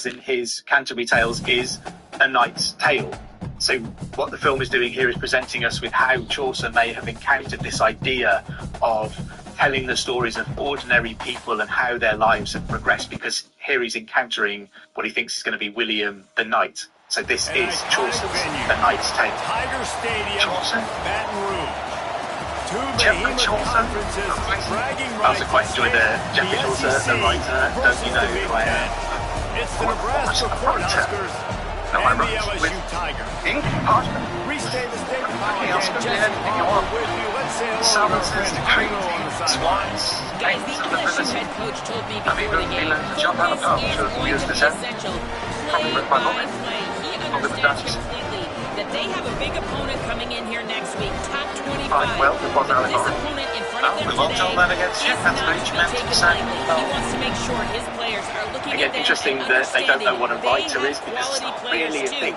in his Canterbury Tales is A Knight's Tale. So what the film is doing here is presenting us with how Chaucer may have encountered this idea of telling the stories of ordinary people and how their lives have progressed, because here he's encountering what he thinks is going to be William the Knight. So this is Chaucer's A Knight's Tale. Tiger Stadium, Chaucer. Baton Rouge. Jeffrey Chaucer. I also quite enjoy the Jeffrey Chaucer, the writer. Don't you know who I am? It's the Nebraska Cornhuskers and the LSU Tigers. Restate the state of Jesse Palmer with you. Let's say hello to our friend Hino on the sidelines. Guys, the LSU head coach told me before the game, this is going to be essential. Play by play. He understands completely that they have a big opponent coming in here next week, top 25. This opponent in front of them today is not going to be taken lightly. He wants to make sure his players are looking at that interesting that they don't know what a writer is, because it's not really a thing.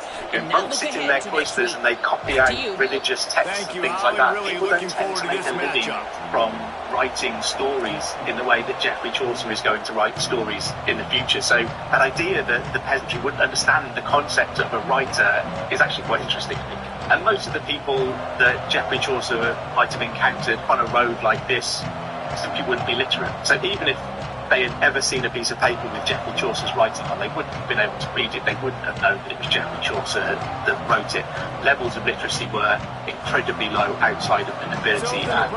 Monks sit in their cloisters and they copy out religious texts and things like that. People don't tend to make a living from writing stories in the way that Geoffrey Chaucer is going to write stories in the future. So that idea that the peasantry wouldn't understand the concept of a writer is actually quite interesting to me. And most of the people that Geoffrey Chaucer might have encountered on a road like this simply wouldn't be literate. So even if they had ever seen a piece of paper with Geoffrey Chaucer's writing on, they wouldn't have been able to read it. They wouldn't have known that it was Geoffrey Chaucer that wrote it. Levels of literacy were incredibly low outside of the nobility and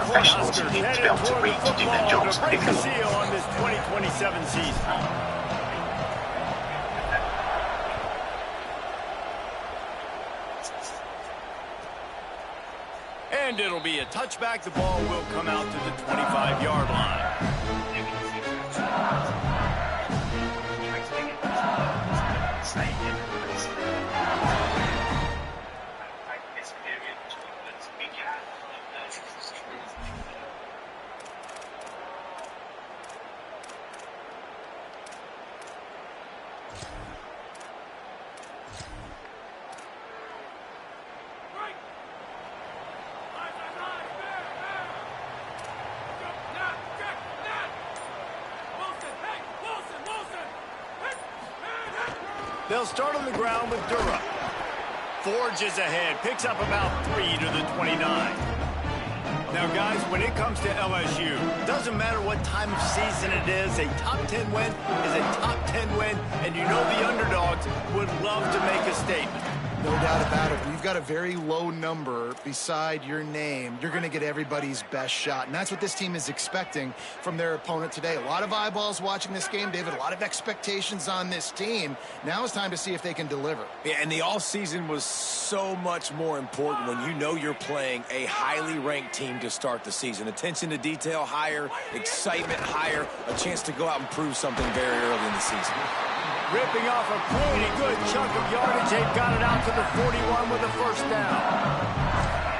professionals who need to be able to read to do their jobs. On this 2027 season. And it'll be a touchback. The ball will come out to the 25-yard line. They'll start on the ground with Dura. Forges ahead, picks up about 3 to the 29. Now, guys, when it comes to LSU, doesn't matter what time of season it is, a top 10 win is a top 10 win, and you know the underdogs would love to make a statement. No doubt about it. When you've got a very low number beside your name, you're going to get everybody's best shot. And that's what this team is expecting from their opponent today. A lot of eyeballs watching this game, David. A lot of expectations on this team. Now it's time to see if they can deliver. Yeah, and the offseason was so much more important when you know you're playing a highly ranked team to start the season. Attention to detail higher, excitement higher, a chance to go out and prove something very early in the season. Ripping off a pretty good chunk of yardage. They've got it out to the 41 with a first down.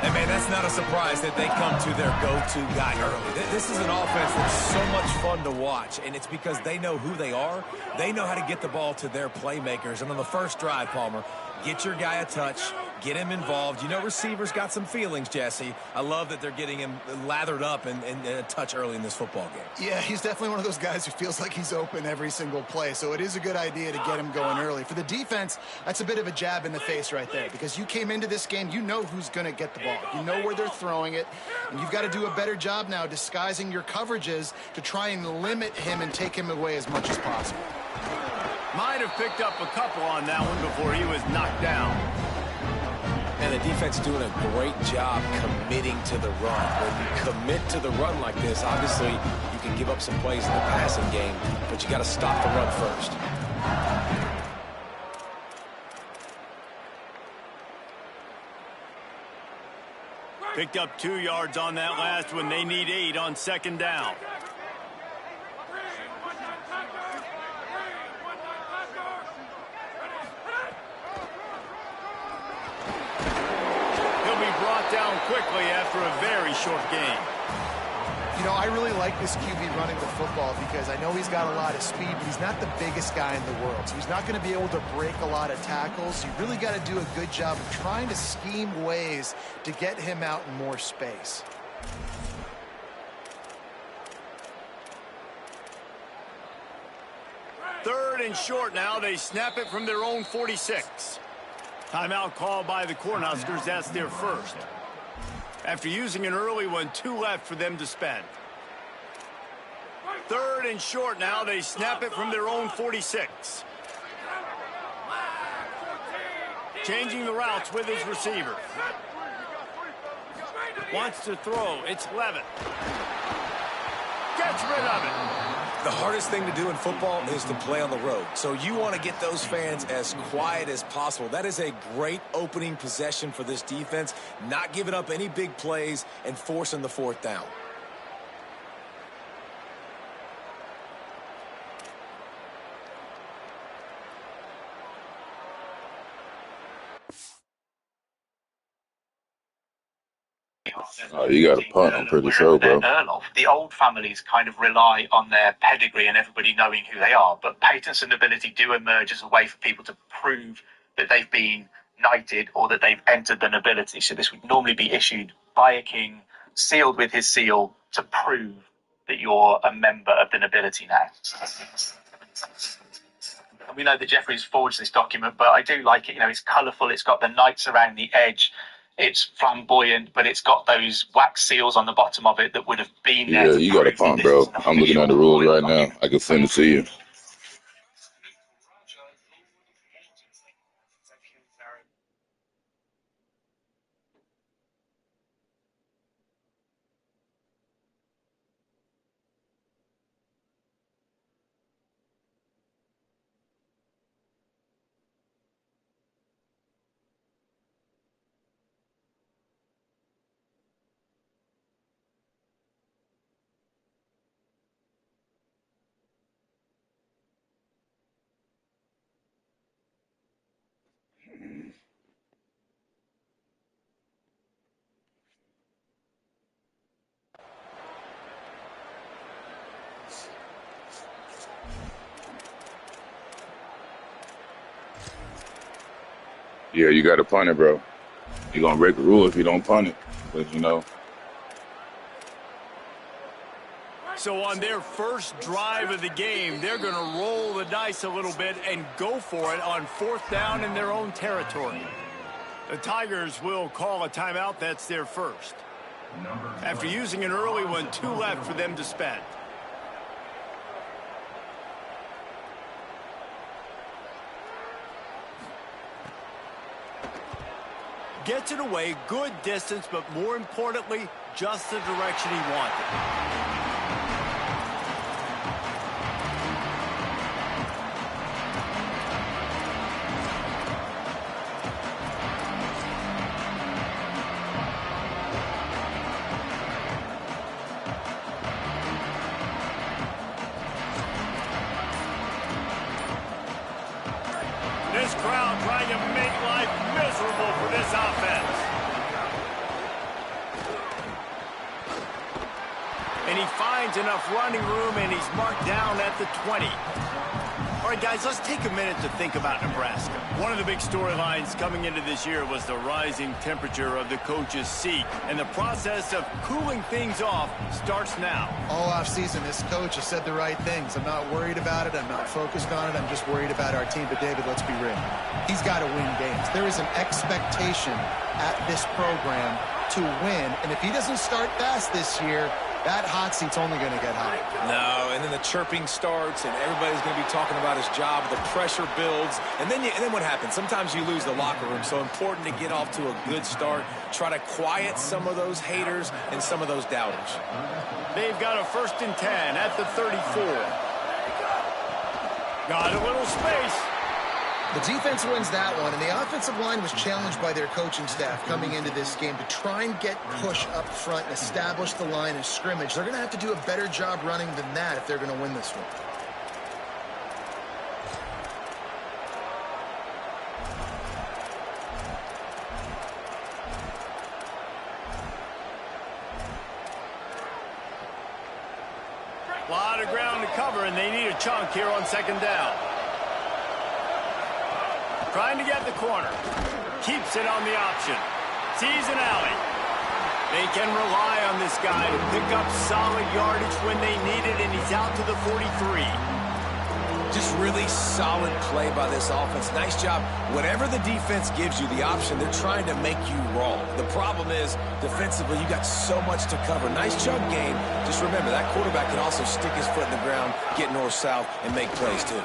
And, man, that's not a surprise that they come to their go-to guy early. This is an offense that's so much fun to watch, and it's because they know who they are. They know how to get the ball to their playmakers. And on the first drive, Palmer, get your guy a touch, get him involved. You know receivers got some feelings, Jesse. I love that they're getting him lathered up and a touch early in this football game. Yeah, he's definitely one of those guys who feels like he's open every single play, so it is a good idea to get him going early. For the defense, that's a bit of a jab in the face right there, because you came into this game, you know who's going to get the ball. You know where they're throwing it, and you've got to do a better job now disguising your coverages to try and limit him and take him away as much as possible. Might have picked up a couple on that one before he was knocked down. And the defense doing a great job committing to the run. When you commit to the run like this, obviously you can give up some plays in the passing game, but you got to stop the run first. Picked up 2 yards on that last one. They need 8 on second down. Down quickly after a very short game. You know, I really like this QB running the football because I know he's got a lot of speed, but he's not the biggest guy in the world. So he's not going to be able to break a lot of tackles. You really got to do a good job of trying to scheme ways to get him out in more space. Third and short now. They snap it from their own 46. Timeout called by the Cornhuskers. That's their first. After using an early one, 2 left for them to spend. Third and short now. They snap it from their own 46. Changing the routes with his receiver. Wants to throw. It's Levitt. Gets rid of it. The hardest thing to do in football is to play on the road. So you want to get those fans as quiet as possible. That is a great opening possession for this defense. Not giving up any big plays and forcing the 4th down. You got a punt, I'm pretty sure, bro. The old families kind of rely on their pedigree and everybody knowing who they are, but patents and nobility do emerge as a way for people to prove that they've been knighted or that they've entered the nobility. So this would normally be issued by a king, sealed with his seal to prove that you're a member of the nobility now. We know that Jeffrey's forged this document, but I do like it. You know, it's colourful. It's got the knights around the edge. It's flamboyant, but it's got those wax seals on the bottom of it that would have been there. Yeah, you got a punt, bro. I'm looking at the rules right now. I can send it to you. Yeah, you got to punt it, bro. You're going to break the rule if you don't punt it. But, you know. So on their first drive of the game, they're going to roll the dice a little bit and go for it on 4th down in their own territory. The Tigers will call a timeout. That's their first. After using an early one, 2 left for them to spend. Gets it away, good distance, but more importantly, just the direction he wanted. This crowd trying to make life miserable for this offense. And he finds enough running room, and he's marked down at the 20. All right, guys, let's take a minute to think about Nebraska. One of the big storylines coming into this year was the rising temperature of the coach's seat, and the process of cooling things off starts now. All offseason, this coach has said the right things. I'm not worried about it. I'm not focused on it. I'm just worried about our team. But, David, let's be real. He's got to win games. There is an expectation at this program to win, and if he doesn't start fast this year, that hot seat's only going to get hot. No, and then the chirping starts, and everybody's going to be talking about his job. The pressure builds, and then what happens? Sometimes you lose the locker room. So important to get off to a good start. Try to quiet some of those haters and some of those doubters. They've got a 1st and 10 at the 34. Got a little space. The defense wins that one, and the offensive line was challenged by their coaching staff coming into this game to try and get push up front and establish the line of scrimmage. They're going to have to do a better job running than that if they're going to win this one. A lot of ground to cover, and they need a chunk here on 2nd down. Trying to get the corner. Keeps it on the option. Sees an alley. They can rely on this guy to pick up solid yardage when they need it, and he's out to the 43. Just really solid play by this offense. Nice job. Whatever the defense gives you the option, they're trying to make you wrong. The problem is, defensively, you got so much to cover. Nice chunk game. Just remember, that quarterback can also stick his foot in the ground, get north-south, and make plays, too.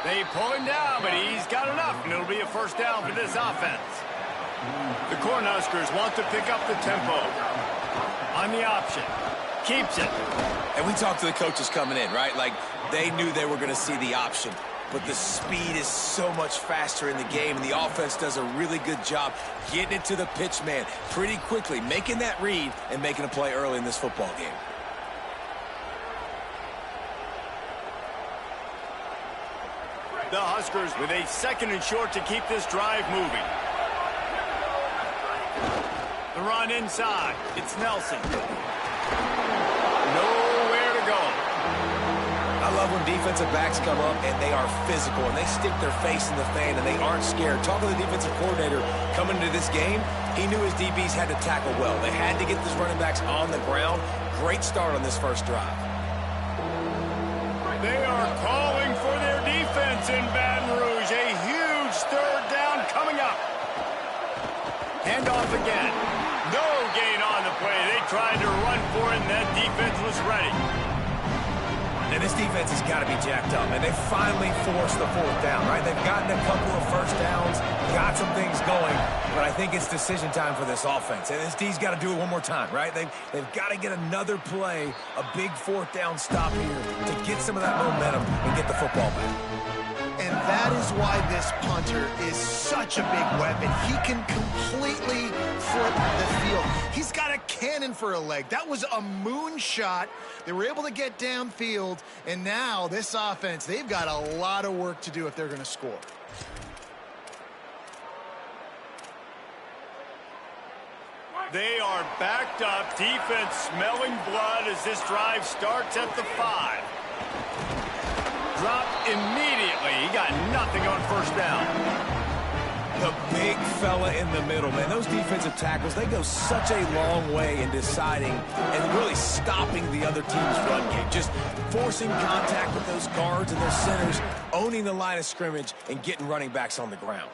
They pull him down, but he's got enough, and it'll be a first down for this offense. The Cornhuskers want to pick up the tempo. On the option. Keeps it. And we talked to the coaches coming in, right? Like, they knew they were going to see the option. But the speed is so much faster in the game, and the offense does a really good job getting it to the pitch man pretty quickly, making that read and making a play early in this football game. The Huskers with a 2nd and short to keep this drive moving. The run inside. It's Nelson. Nowhere to go. I love when defensive backs come up and they are physical and they stick their face in the fan and they aren't scared. Talk to the defensive coordinator coming into this game. He knew his DBs had to tackle well. They had to get these running backs on the ground. Great start on this first drive. They are calling for their defense in Baton Rouge. A huge 3rd down coming up. Handoff again. No gain on the play. They tried to run for it, and that defense was ready. And this defense has got to be jacked up, and they finally forced the 4th down, right? They've gotten a couple of first downs, got some things going, but I think it's decision time for this offense. And this D's got to do it one more time, right? They've got to get another play, a big 4th down stop here to get some of that momentum and get the football back. And that is why this punter is such a big weapon. He can completely flip the field. He's got a cannon for a leg. That was a moonshot. They were able to get downfield, and now this offense, they've got a lot of work to do if they're going to score. They are backed up. Defense smelling blood as this drive starts at the 5. Dropped immediately. He got nothing on first down. The big fella in the middle, man. Those defensive tackles, they go such a long way in deciding and really stopping the other team's run game. Just forcing contact with those guards and those centers, owning the line of scrimmage, and getting running backs on the ground.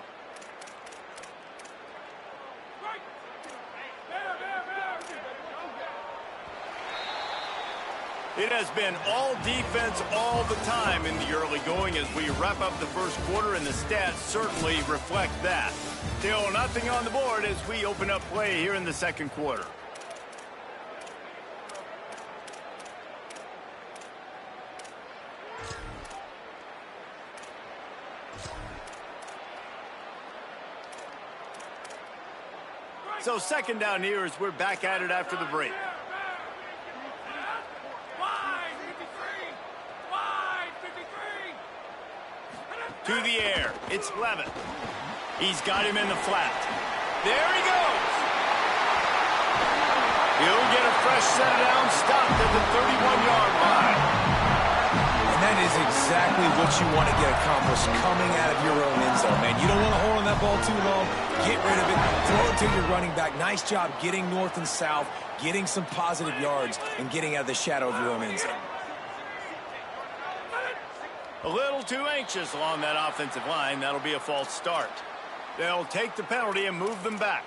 It has been all defense all the time in the early going as we wrap up the first quarter, and the stats certainly reflect that. Still nothing on the board as we open up play here in the second quarter. So 2nd down here as we're back at it after the break. To the air. It's Levitt. He's got him in the flat. There he goes. He'll get a fresh set down, stopped at the 31-yard line. And that is exactly what you want to get accomplished coming out of your own end zone, man. You don't want to hold on that ball too long. Get rid of it. Throw it to your running back. Nice job getting north and south, getting some positive yards, and getting out of the shadow of your own end zone. A little too anxious along that offensive line. That'll be a false start. They'll take the penalty and move them back.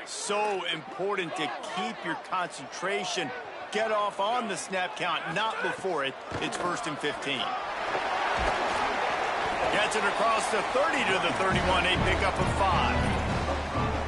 So important to keep your concentration. Get off on the snap count, not before it. It's 1st and 15. Gets it across the 30 to the 31. A pickup of 5.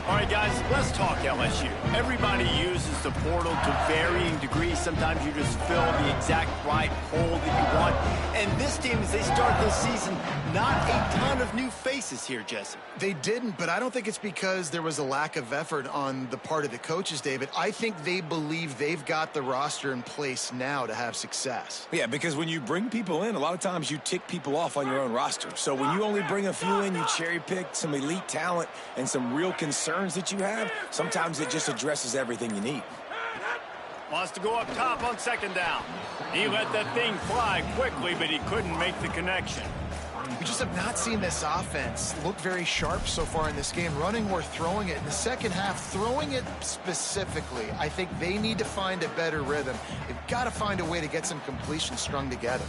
All right, guys, let's talk LSU. Everybody uses the portal to varying degrees. Sometimes you just fill the exact right hole that you want. And this team, as they start this season, not a ton of new faces here, Jesse. They didn't, but I don't think it's because there was a lack of effort on the part of the coaches, David. I think they believe they've got the roster in place now to have success. Yeah, because when you bring people in, a lot of times you tick people off on your own roster. So when you only bring a few in, you cherry pick some elite talent and some real concerns that you have, sometimes it just addresses everything you need. Wants to go up top on 2nd down. He let that thing fly quickly, but he couldn't make the connection. We just have not seen this offense look very sharp so far in this game, running or throwing it. In the second half, throwing it specifically, I think they need to find a better rhythm. They've got to find a way to get some completions strung together.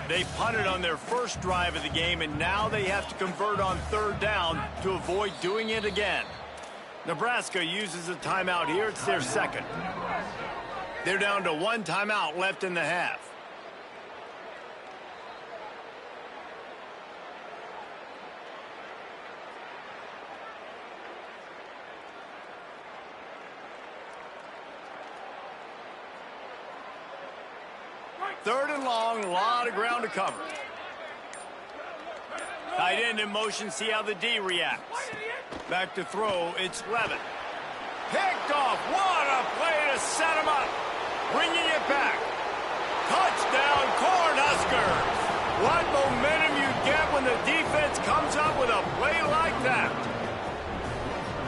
They punted on their first drive of the game, and now they have to convert on third down to avoid doing it again. Nebraska uses a timeout here. It's their second. They're down to one timeout left in the half. Third and long, a lot of ground to cover. Tight end in motion, see how the D reacts. Back to throw, it's Levin. Picked off, what a play to set him up. Bringing it back. Touchdown, Cornhuskers. What momentum you get when the defense comes up with a play like that.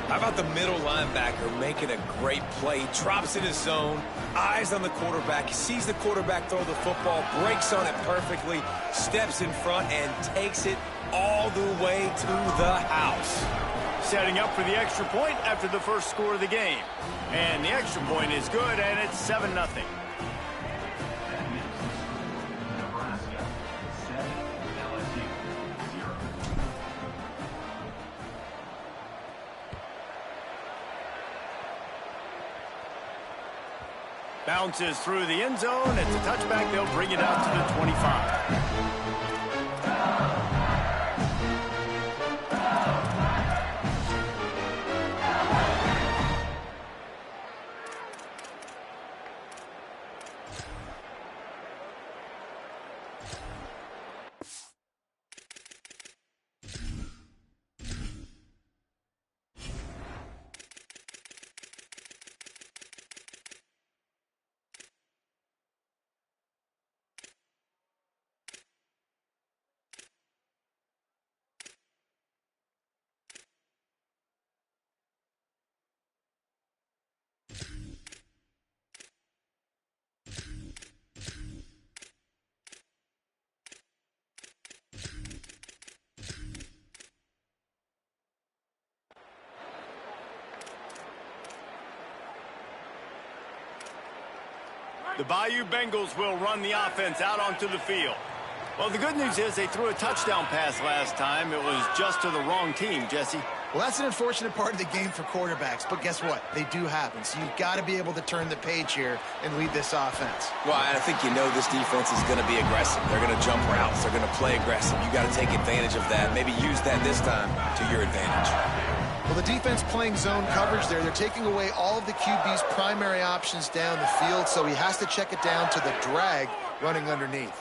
How about the middle linebacker making a great play? Drops in his zone, eyes on the quarterback. He sees the quarterback throw the football, breaks on it perfectly, steps in front, and takes it all the way to the house. Setting up for the extra point after the first score of the game. And the extra point is good, and it's 7-0. Bounces through the end zone. It's a touchback. They'll bring it out to the 25. The Bayou Bengals will run the offense out onto the field. Well, the good news is they threw a touchdown pass last time. It was just to the wrong team, Jesse. Well, that's an unfortunate part of the game for quarterbacks, but guess what? They do happen. So you've got to be able to turn the page here and lead this offense. Well, I think you know this defense is going to be aggressive. They're going to jump routes. They're going to play aggressive. You got to take advantage of that. Maybe use that this time to your advantage. Well, the defense playing zone coverage there. They're taking away all of the QB's primary options down the field, so he has to check it down to the drag running underneath.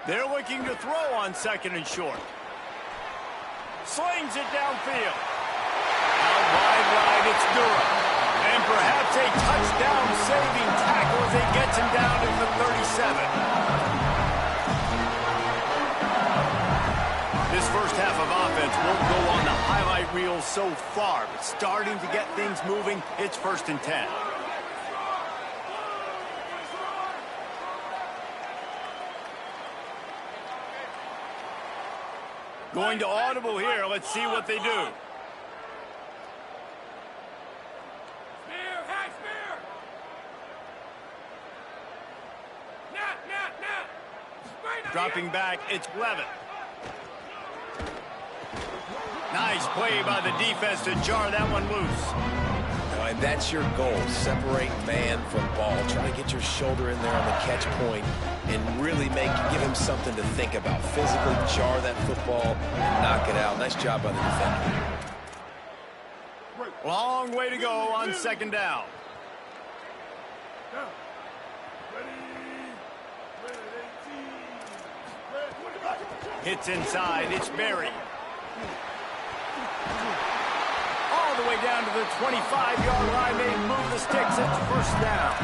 They're looking to throw on second and short. Slings it downfield. Out wide, it's Durham. And perhaps a touchdown-saving tackle as he gets him down to the 37. This first half of offense won't go on the highlight reel so far, but starting to get things moving, it's 1st and 10. Going to audible here. Let's see what they do. Dropping back, it's Levin. Nice play by the defense to jar that one loose. And that's your goal. Separate man from ball. Try to get your shoulder in there on the catch point and really give him something to think about. Physically jar that football and knock it out. Nice job by the defender. Long way to go on 2nd down. Hits inside, it's Berry. All the way down to the 25-yard line, they move the sticks, it's 1st down.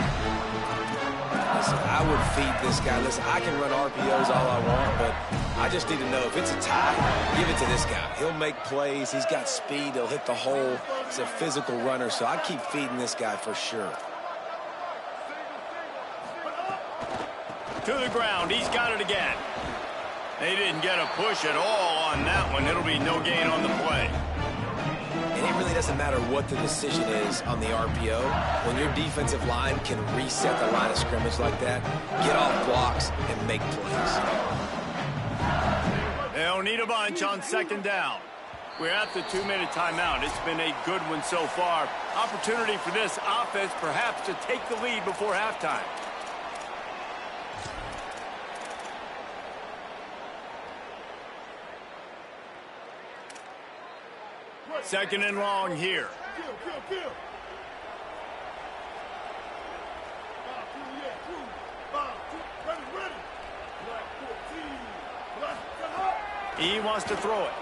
Listen, I would feed this guy. Listen, I can run RPOs all I want, but I just need to know if it's a tie, give it to this guy. He'll make plays. He's got speed. He'll hit the hole. He's a physical runner, so I'd keep feeding this guy for sure. To the ground. He's got it again. They didn't get a push at all on that one. It'll be no gain on the play. And it really doesn't matter what the decision is on the RPO. When your defensive line can reset the line of scrimmage like that, get off blocks and make plays. They'll need a bunch on second down. We're at the 2-minute timeout. It's been a good one so far. Opportunity for this offense perhaps to take the lead before halftime. Second and long here. He wants to throw it.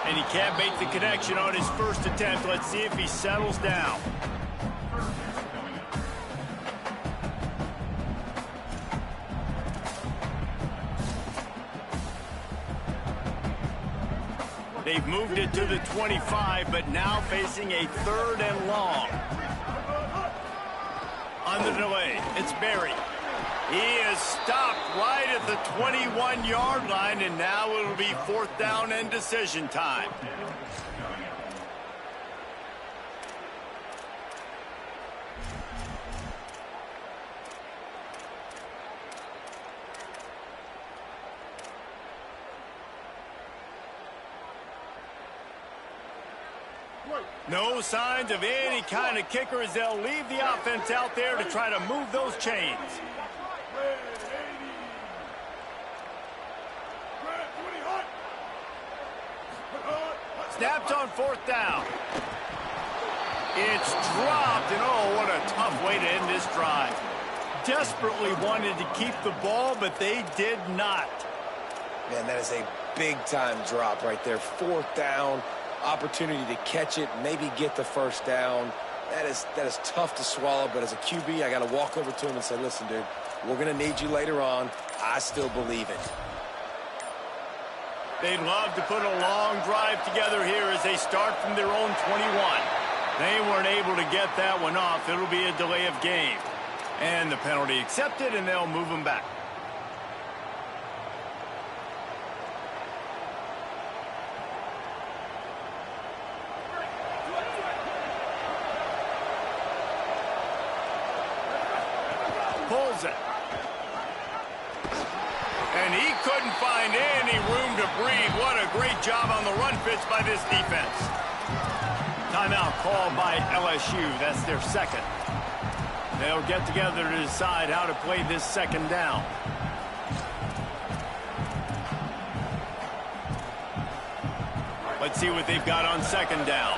And he can't make the connection on his first attempt. Let's see if he settles down. They've moved it to the 25, but now facing a 3rd and long. On the delay, it's Berry. He is stopped right at the 21-yard line, and now it'll be 4th down and decision time. No signs of any kind of kicker as they'll leave the offense out there to try to move those chains. Snapped on 4th down. It's dropped, and oh, what a tough way to end this drive. Desperately wanted to keep the ball, but they did not. Man, that is a big-time drop right there. 4th down. Opportunity to catch it, maybe get the 1st down. That is tough to swallow, but as a QB, I got to walk over to him and say, listen, dude, we're going to need you later on. I still believe it. They'd love to put a long drive together here as they start from their own 21. They weren't able to get that one off. It'll be a delay of game. And the penalty accepted, and they'll move them back. Pulls it. And he couldn't find any room to breathe. What a great job on the run fits by this defense. Timeout called by LSU. That's their 2nd. They'll get together to decide how to play this 2nd down. Let's see what they've got on 2nd down.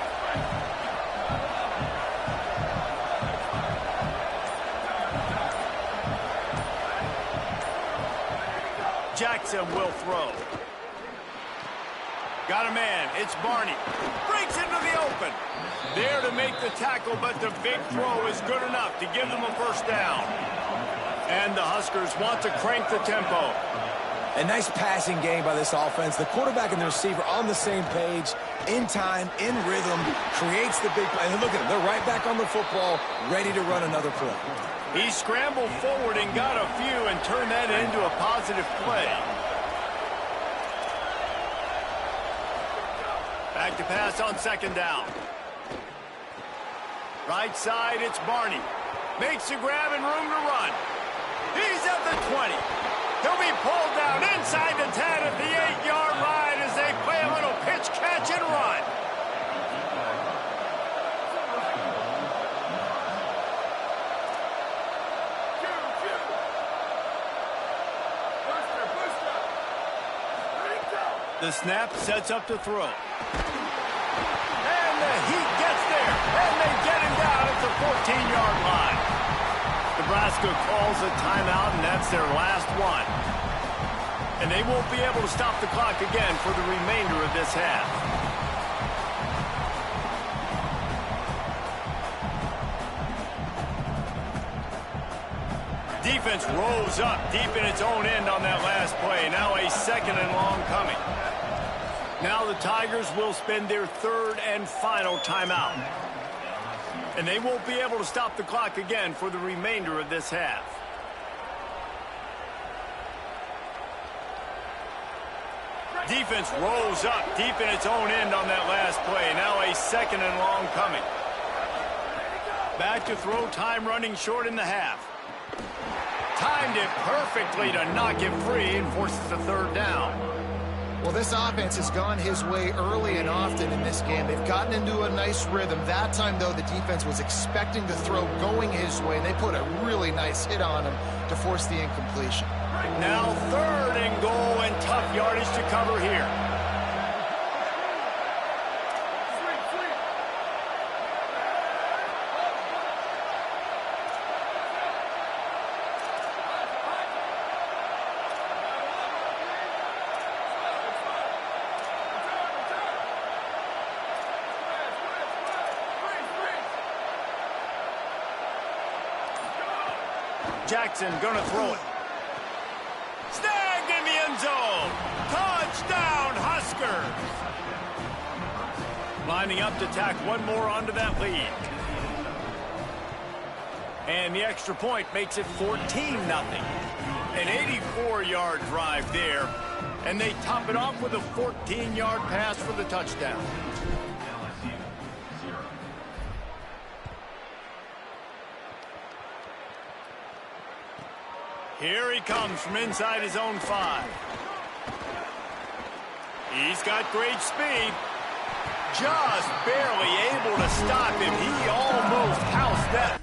Jackson will throw. Got a man. It's Barney. Breaks into the open. There to make the tackle, but the big throw is good enough to give them a 1st down. And the Huskers want to crank the tempo. A nice passing game by this offense. The quarterback and the receiver on the same page, in time, in rhythm, creates the big play. And look at them. They're right back on the football, ready to run another play. He scrambled forward and got a few and turned that into a positive play. Back to pass on 2nd down. Right side, it's Barney. Makes a grab and room to run. He's at the 20. He'll be pulled down inside the 10 at the 8-yard line as they play a little pitch, catch, and run. The snap sets up to throw. And the heat gets there. And they get him down at the 14-yard line. Nebraska calls a timeout, and that's their last one. And they won't be able to stop the clock again for the remainder of this half. defense rolls up deep in its own end on that last play. Now a 2nd and long coming. Now the Tigers will spend their 3rd and final timeout. And they won't be able to stop the clock again for the remainder of this half. Defense rolls up deep in its own end on that last play. Now a 2nd and long coming. Back to throw, time running short in the half. Timed it perfectly to knock him free and forces the 3rd down. Well, this offense has gone his way early and often in this game. They've gotten into a nice rhythm. That time, though, the defense was expecting the throw going his way, and they put a really nice hit on him to force the incompletion. Now 3rd and goal and tough yardage to cover here. Jackson gonna throw it. Snagged in the end zone. Touchdown, Huskers. Lining up to tack one more onto that lead. And the extra point makes it 14-0. An 84-yard drive there. And they top it off with a 14-yard pass for the touchdown. Here he comes from inside his own 5. He's got great speed. Just barely able to stop him. He almost housed that.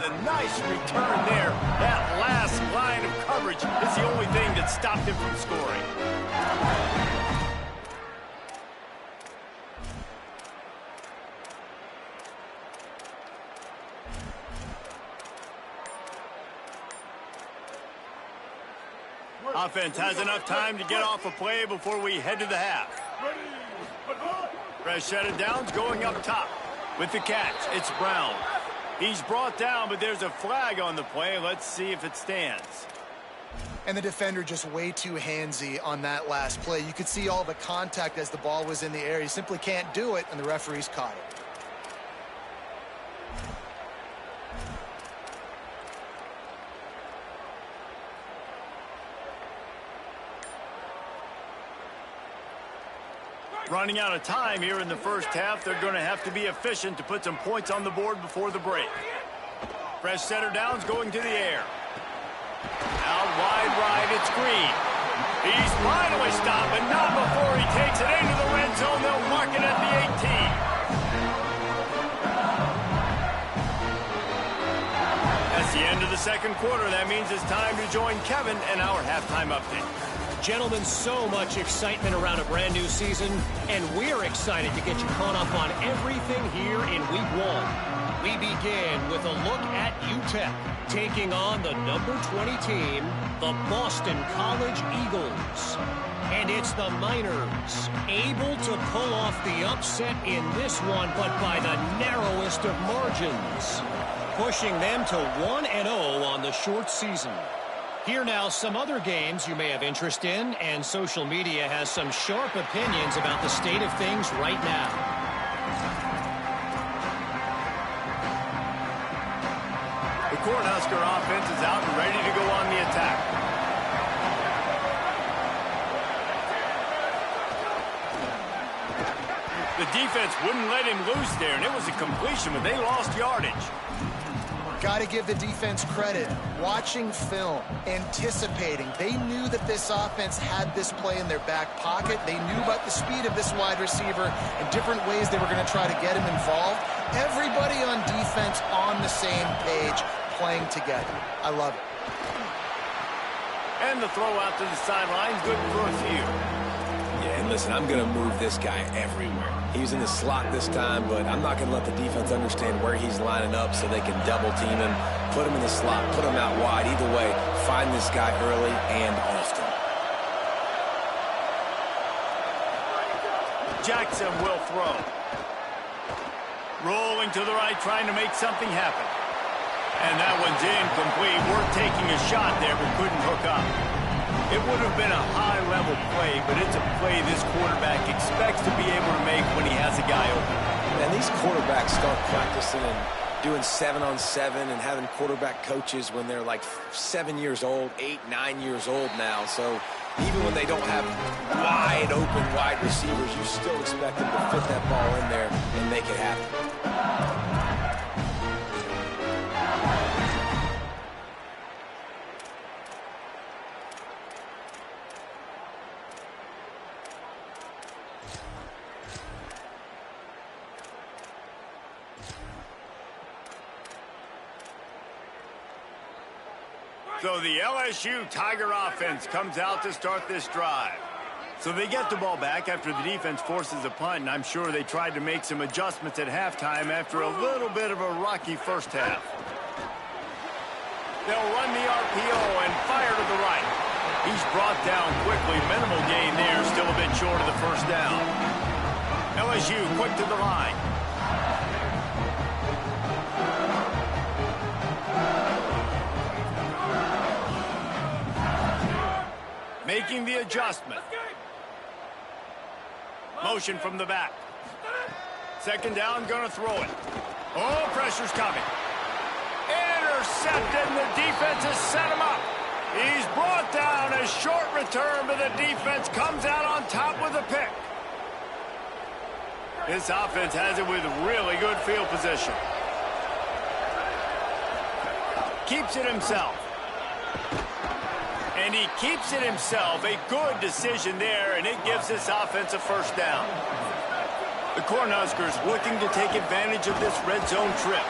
A nice return there. That last line of coverage is the only thing that stopped him from scoring. Offense has enough time to get off a play before we head to the half. Fresh set of downs going up top. With the catch, it's Brown. He's brought down, but there's a flag on the play. Let's see if it stands. And the defender just way too handsy on that last play. You could see all the contact as the ball was in the air. He simply can't do it, and the referee's caught it. Running out of time here in the first half. They're going to have to be efficient to put some points on the board before the break. Fresh setter downs going to the air. Out wide right, it's Green. He's finally stopped, but not before he takes it into the red zone. They'll mark it at the 18. That's the end of the second quarter. That means it's time to join Kevin in our halftime update. Gentlemen, so much excitement around a brand new season, and we're excited to get you caught up on everything here in Week 1. We begin with a look at UTEP, taking on the number 20 team, the Boston College Eagles. And it's the Miners, able to pull off the upset in this one, but by the narrowest of margins, pushing them to 1-0 on the short season. Here now, some other games you may have interest in, and social media has some sharp opinions about the state of things right now. The Cornhusker offense is out and ready to go on the attack. The defense wouldn't let him loose there, and it was a completion, but they lost yardage. Got to give the defense credit. Watching film, anticipating. They knew that this offense had this play in their back pocket. They knew about the speed of this wide receiver and different ways they were going to try to get him involved. Everybody on defense on the same page, playing together. I love it. And the throw out to the sidelines, good for a few. Yeah, and listen, I'm going to move this guy everywhere. He's in the slot this time, but I'm not going to let the defense understand where he's lining up so they can double team him, put him in the slot, put him out wide. Either way, find this guy early and often. Jackson will throw. Rolling to the right, trying to make something happen. And that one's incomplete. We're taking a shot there, but couldn't hook up. It would have been a high-level play, but it's a play this quarterback expects to be able to make when he has a guy open. And these quarterbacks start practicing and doing 7-on-7 and having quarterback coaches when they're like 7 years old, 8, 9 years old now. So even when they don't have wide-open wide receivers, you still expect them to fit that ball in there and make it happen. So the LSU Tiger offense comes out to start this drive. So they get the ball back after the defense forces a punt, and I'm sure they tried to make some adjustments at halftime after a little bit of a rocky first half. They'll run the RPO and fire to the right. He's brought down quickly. Minimal gain there, still a bit short of the first down. LSU quick to the line. Making the adjustment. Motion from the back. Second down, gonna throw it. Oh, pressure's coming. Intercepted, and the defense has set him up. He's brought down. A short return, but the defense comes out on top with a pick. This offense has it with really good field position. Keeps it himself. And he keeps it himself. A good decision there, and it gives this offense a first down. The Cornhuskers looking to take advantage of this red zone trip.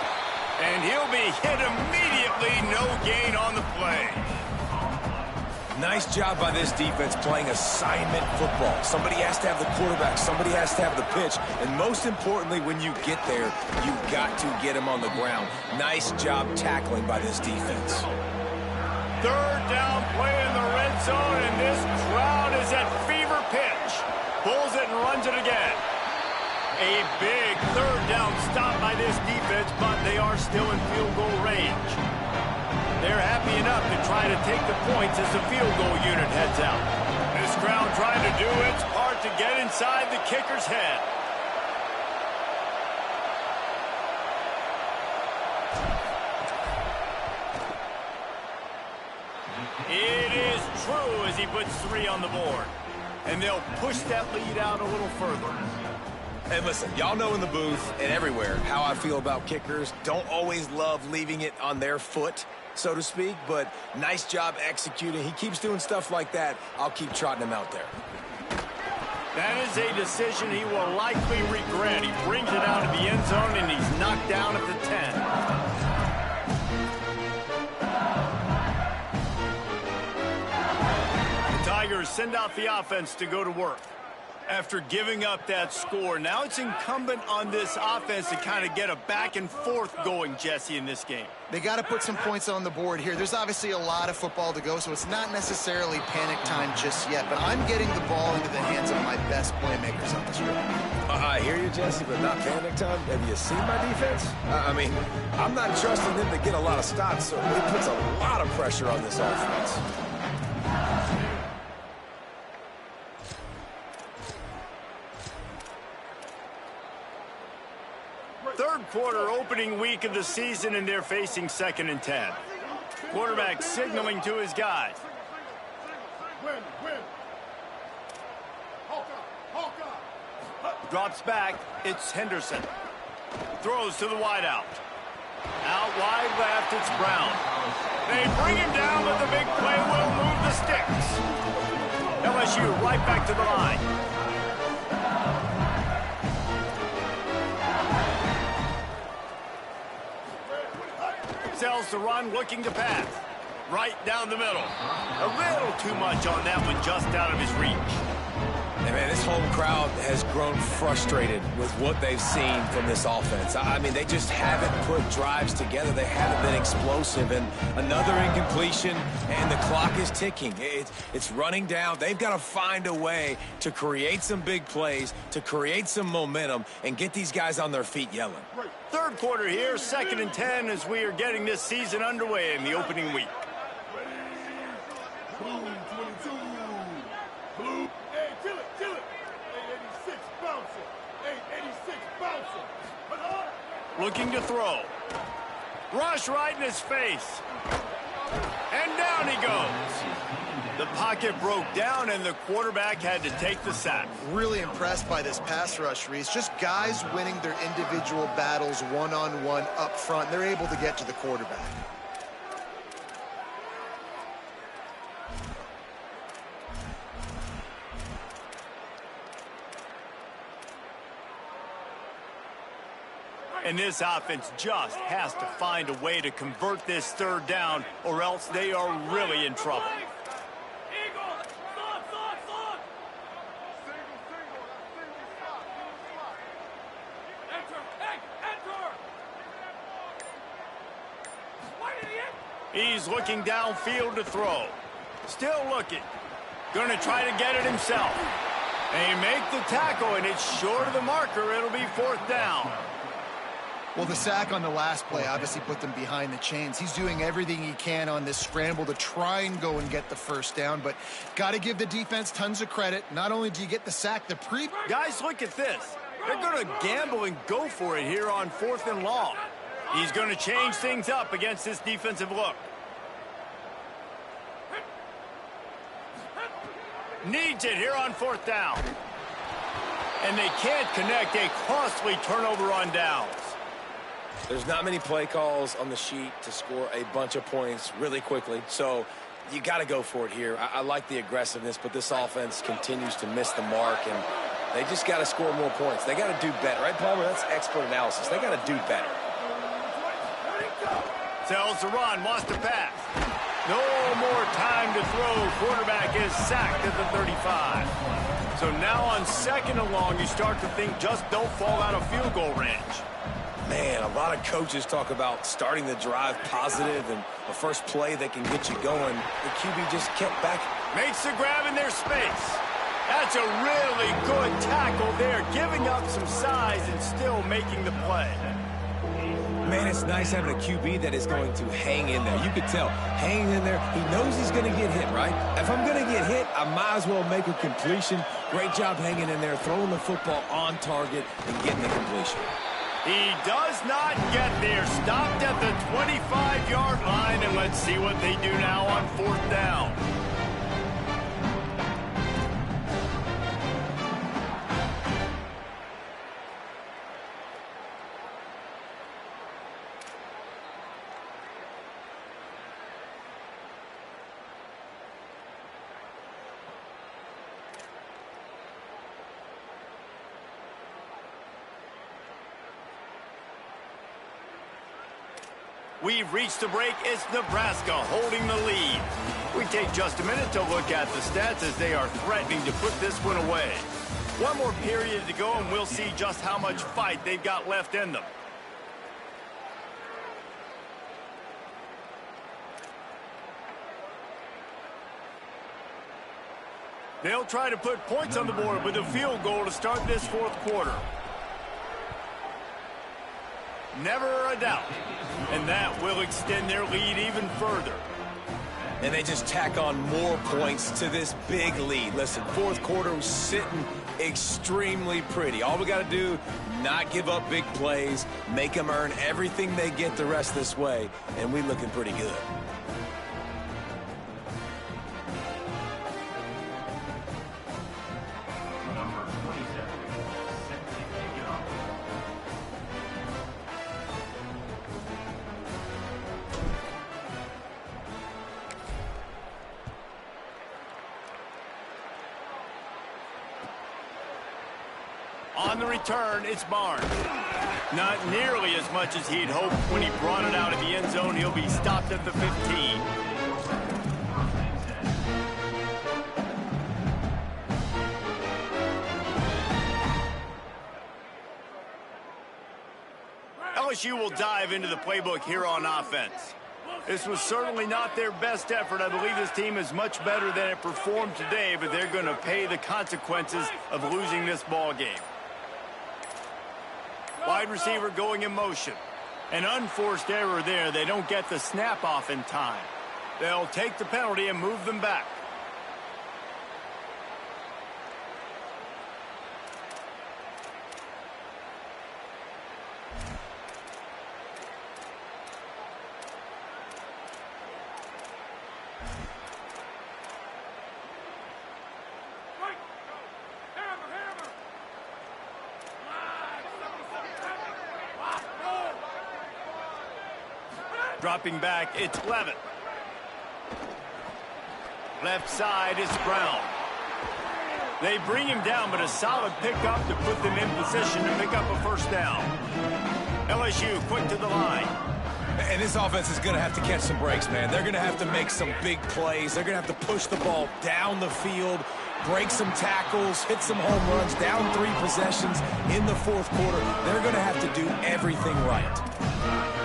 And he'll be hit immediately. No gain on the play. Nice job by this defense playing assignment football. Somebody has to have the quarterback. Somebody has to have the pitch. And most importantly, when you get there, you got to get him on the ground. Nice job tackling by this defense. Third down play in the red zone, and this crowd is at fever pitch. Pulls it and runs it again. A big third down stop by this defense, but they are still in field goal range. They're happy enough to try to take the points as the field goal unit heads out. This crowd trying to do its part to get inside the kicker's head. It is true as he puts 3 on the board. And they'll push that lead out a little further. And listen, y'all know in the booth and everywhere how I feel about kickers. Don't always love leaving it on their foot, so to speak, but nice job executing. He keeps doing stuff like that. I'll keep trotting him out there. That is a decision he will likely regret. He brings it out of the end zone, and he's knocked down at the 10. Tigers send out the offense to go to work. After giving up that score, now it's incumbent on this offense to kind of get a back and forth going, Jesse, in this game. They got to put some points on the board here. There's obviously a lot of football to go, so it's not necessarily panic time just yet, but I'm getting the ball into the hands of my best playmakers on this drive. I hear you, Jesse, but not panic time. Have you seen my defense? I mean, I'm not trusting them to get a lot of stops, so it puts a lot of pressure on this offense. Third quarter opening week of the season, and they're facing 2nd and 10. Quarterback signaling to his guys. Drops back. It's Henderson. Throws to the wideout. Out wide left, it's Brown. They bring him down, but the big play will move the sticks. LSU right back to the line. Sells the run, looking to pass. Right down the middle. A little too much on that one, just out of his reach. And man, this home crowd has grown frustrated with what they've seen from this offense. I mean, they just haven't put drives together. They haven't been explosive. And another incompletion, and the clock is ticking. It's running down. They've got to find a way to create some big plays, to create some momentum, and get these guys on their feet yelling. Third quarter here, 2nd and 10 as we are getting this season underway in the opening week. Looking to throw. Rush right in his face. And down he goes. The pocket broke down, and the quarterback had to take the sack. Really impressed by this pass rush, Reese. Just guys winning their individual battles one-on-one up front. They're able to get to the quarterback. And this offense just has to find a way to convert this third down, or else they are really in trouble. He's looking downfield to throw. Still looking. Going to try to get it himself. They make the tackle, and it's short of the marker. It'll be 4th down. Well, the sack on the last play obviously put them behind the chains. He's doing everything he can on this scramble to try and go and get the first down, but got to give the defense tons of credit. Not only do you get the sack, Guys, look at this. They're going to gamble and go for it here on 4th and long. He's going to change things up against this defensive look. Needs it here on 4th down. And they can't connect. A costly turnover on downs. There's not many play calls on the sheet to score a bunch of points really quickly, so you got to go for it here. I like the aggressiveness, but this offense continues to miss the mark, and they just got to score more points. They got to do better, right, Palmer? That's expert analysis. They got to do better. Tells the run, wants to pass. No more time to throw. Quarterback is sacked at the 35. So now on 2nd and long, you start to think just don't fall out of field goal range. Man, a lot of coaches talk about starting the drive positive and the first play that can get you going. The QB just kept back. Makes the grab in their space. That's a really good tackle there, giving up some size and still making the play. Man, it's nice having a QB that is going to hang in there. You could tell, hanging in there, he knows he's going to get hit, right? If I'm going to get hit, I might as well make a completion. Great job hanging in there, throwing the football on target and getting the completion. He does not get there. Stopped at the 25-yard line, and let's see what they do now on 4th down. We've reached the break. It's Nebraska holding the lead. We take just a minute to look at the stats as they are threatening to put this one away. One more period to go, and we'll see just how much fight they've got left in them. They'll try to put points on the board with a field goal to start this 4th quarter. Never a doubt. And that will extend their lead even further. And they just tack on more points to this big lead. Listen, 4th quarter was sitting extremely pretty. All we got to do, not give up big plays, make them earn everything they get the rest this way, and we looking pretty good. On the return, it's Barnes. Not nearly as much as he'd hoped when he brought it out of the end zone. He'll be stopped at the 15. LSU will dive into the playbook here on offense. This was certainly not their best effort. I believe this team is much better than it performed today, but they're going to pay the consequences of losing this ball game. Wide receiver going in motion. An unforced error there. They don't get the snap off in time. They'll take the penalty and move them back. Dropping back, it's Levin. Left side is Brown. They bring him down, but a solid pickup to put them in position to pick up a first down. LSU quick to the line. And this offense is going to have to catch some breaks, man. They're going to have to make some big plays. They're going to have to push the ball down the field, break some tackles, hit some home runs, down 3 possessions in the fourth quarter. They're going to have to do everything right.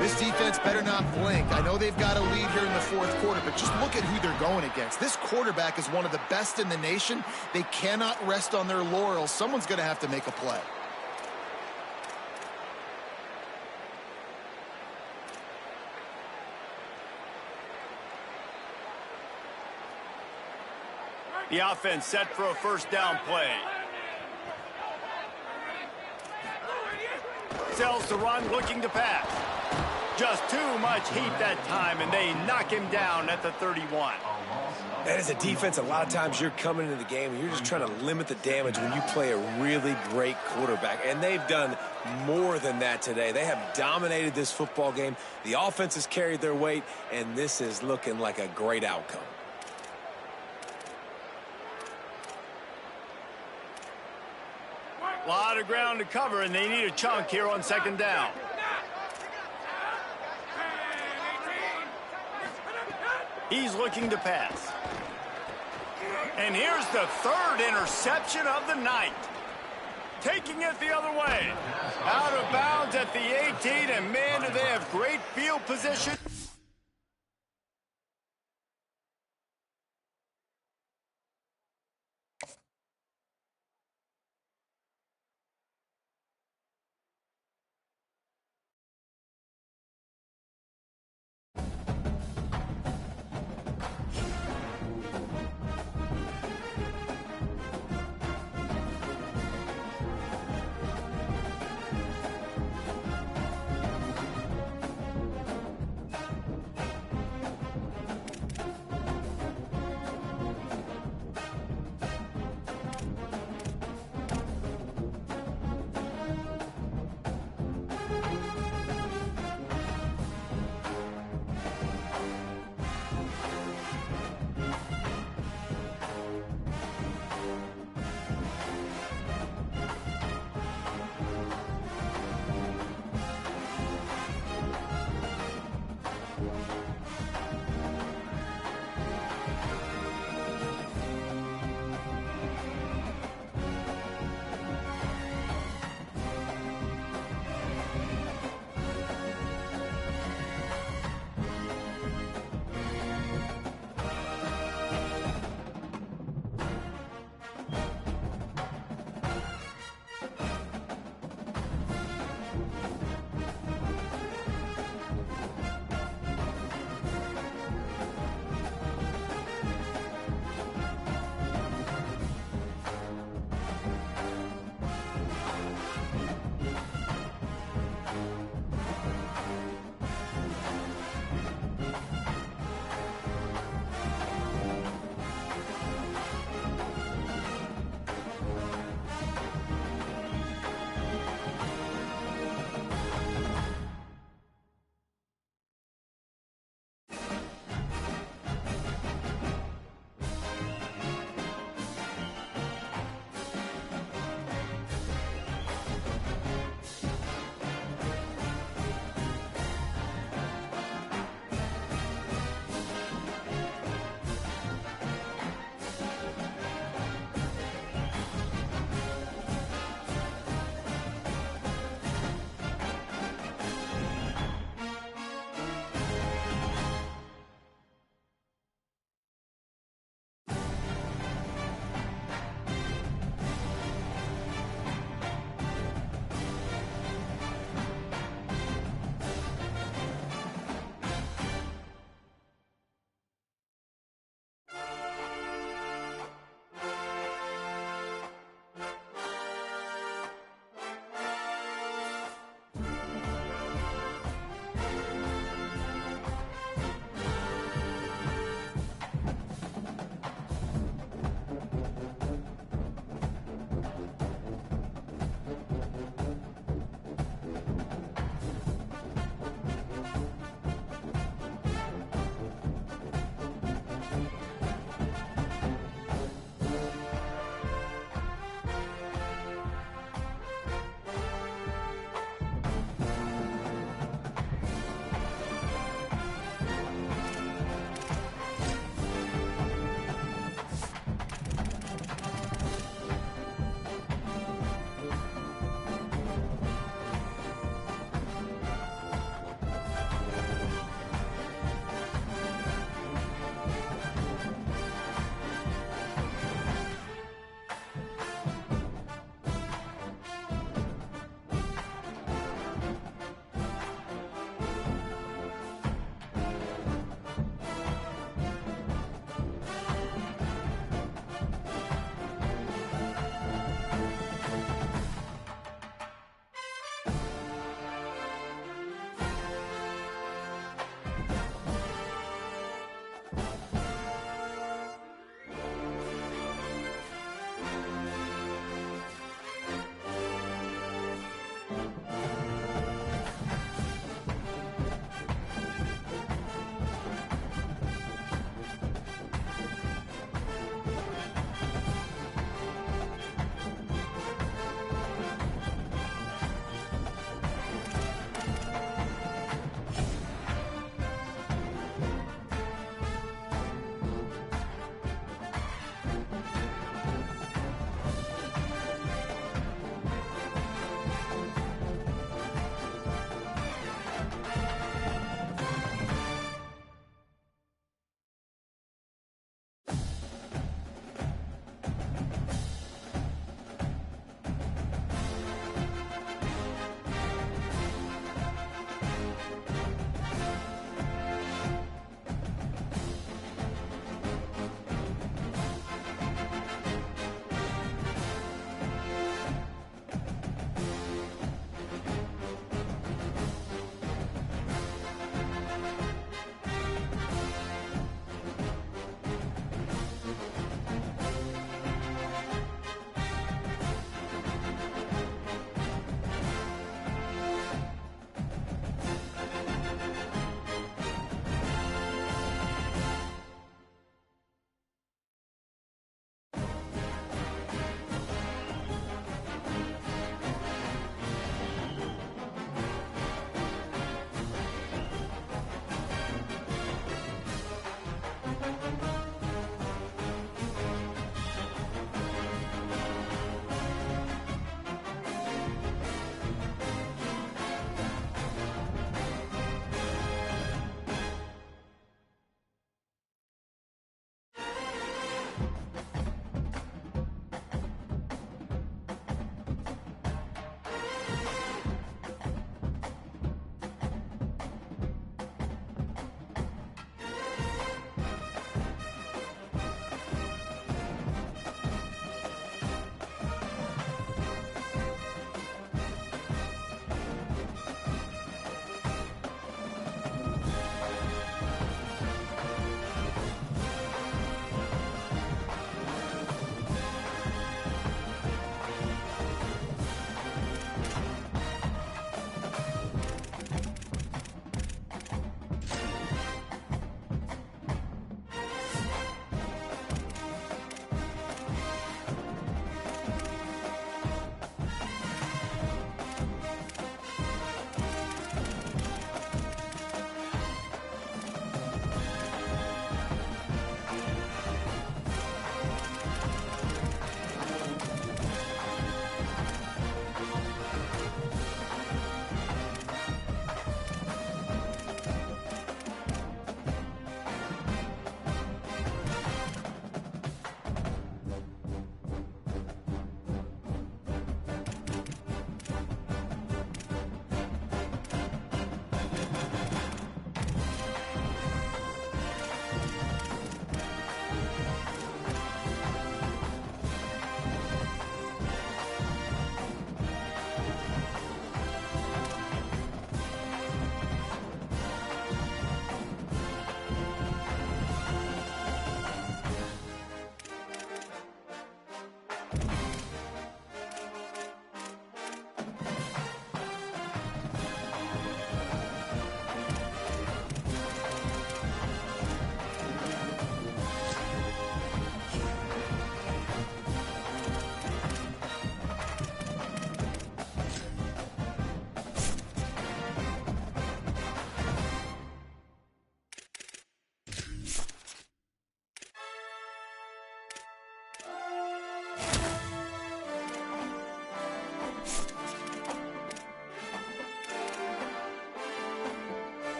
This defense better not blink. I know they've got a lead here in the fourth quarter, but just look at who they're going against. This quarterback is one of the best in the nation. They cannot rest on their laurels. Someone's going to have to make a play. The offense set for a first down play. Sells to run, looking to pass. Just too much heat that time, and they knock him down at the 31. And as a defense, a lot of times you're coming into the game and you're just trying to limit the damage when you play a really great quarterback. And they've done more than that today. They have dominated this football game. The offense has carried their weight, and this is looking like a great outcome. A lot of ground to cover, and they need a chunk here on second down. He's looking to pass. And here's the third interception of the night. Taking it the other way. Out of bounds at the 18, and man, do they have great field position.